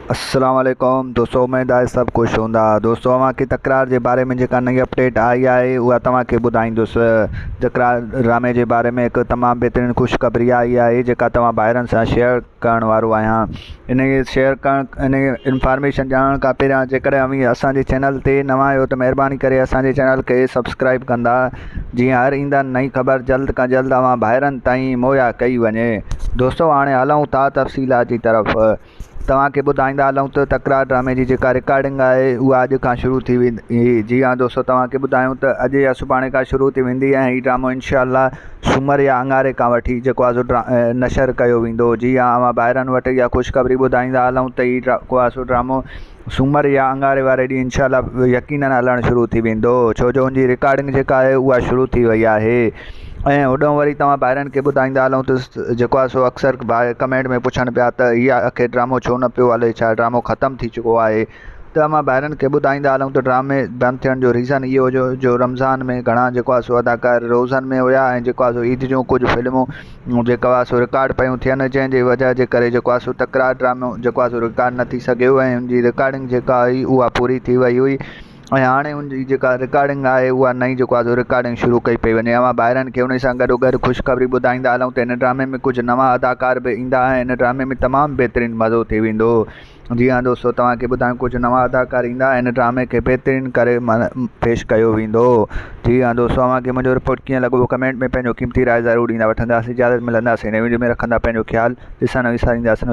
अस्सलाम वालेकुम दोस्तों, उम्मीद आहे सभु ख़ुशि हूंदा। दोस्तों, तव्हांखे तकरार जे बारे में जेका नई अपडेट आई आहे उहा तव्हांखे ॿुधाईंदुसि। तकरार ड्रामे जे बारे में हिकु तमामु बहितरीनु ख़ुशख़बरी आई आहे जेका तव्हां ॿाहिरनि सां शेयर करण वारो आहियां। इन शेयर करण इन इंफॉर्मेशन ॼाणण खां पहिरियां जेकॾहिं अवी असांजे चैनल ते नवां आहियो त महिरबानी करे असांजे चैनल खे सब्सक्राइब कंदा, जीअं हर ईंदड़ नई ख़बर जल्द खां जल्द तव्हां ॿाहिरनि ताईं मुहैया कई वञे। दोस्तों, हाणे हलूं था तफ़सीलात जी तरफ़। तव्हांखे ॿुधाईंदा हलूं त तकरार ड्रामे जी जेका रिकॉर्डिंग आहे उहा अॼु खां शुरू थी वेंदी। जी हाँ दोस्तों, तव्हांखे ॿुधायूं त अॼु या सुभाणे खां शुरू थी वेंदी ऐं हीउ ड्रामो इंशाअल्लाह सूमरु या अंगारे खां वठी जेको आहे सो नशर कयो वेंदो। जी हाँ, मां ॿाहिरनि वटि इहा ख़ुशख़बरी ॿुधाईंदा हलूं त हीउ जेको आहे सो ड्रामो सूमरु या अंगारे वारे ॾींहुं इंशाअल्लाह यकीनन हलणु शुरू थी वेंदो, छो जो हुनजी रिकॉर्डिंग जेका आहे उहा शुरू थी वई आहे। ऐं होॾो वरी तव्हां ॿाहिरनि खे ॿुधाईंदा हलूं त जेको आहे सो अक्सर कमेंट में पुछनि पिया त इहा आख़िर ड्रामो छो न पियो हले, छा ड्रामो ख़तमु थी चुको आहे। त मां ॿाहिरनि खे ॿुधाईंदा हलूं त ड्रामे बंदि थियण जो रीज़न इहो हुओ जो रमज़ान में घणा जेको आहे सो अदाकार रोज़नि में हुया ऐं जेको आहे सो ईद जूं कुझु फिल्मूं जेको आहे सो रिकॉर्ड पियूं थियनि, जंहिंजे वजह जे करे जेको आहे सो तकरार ड्रामो जेको आहे सो रिकॉर्ड न थी सघियो ऐं हुनजी रिकॉर्डिंग जेका हुई उहा पूरी थी वई हुई। ऐं हाणे हुनजी जेका रिकॉर्डिंग आहे उहा नई जेको आहे सो रिकॉर्डिंग शुरू कई पई वञे। मां ॿाहिरनि खे हुन सां गॾोगॾु ख़ुशख़बरी ॿुधाईंदा हलूं त हिन ड्रामे में कुझु नवां अदाकार बि ईंदा ऐं हिन ड्रामे में तमामु बहितरीनु मज़ो थी वेंदो। जी हाँ दोस्तों, तव्हांखे ॿुधायूं कुझु नवां अदाकार ईंदा हिन ड्रामे खे बहितरीनु करे पेश कयो वेंदो। जी हाँ दोस्तों, तव्हांखे मुंहिंजो रिपोर्ट कीअं लॻो कमेंट में पंहिंजो क़ीमती राय ज़रूरु ॾींदा। वठंदासीं, इजाज़त मिलंदासीं नई वीडियो में, रखंदा पंहिंजो ख़्यालु, ॾिसणु न विसारींदासीं।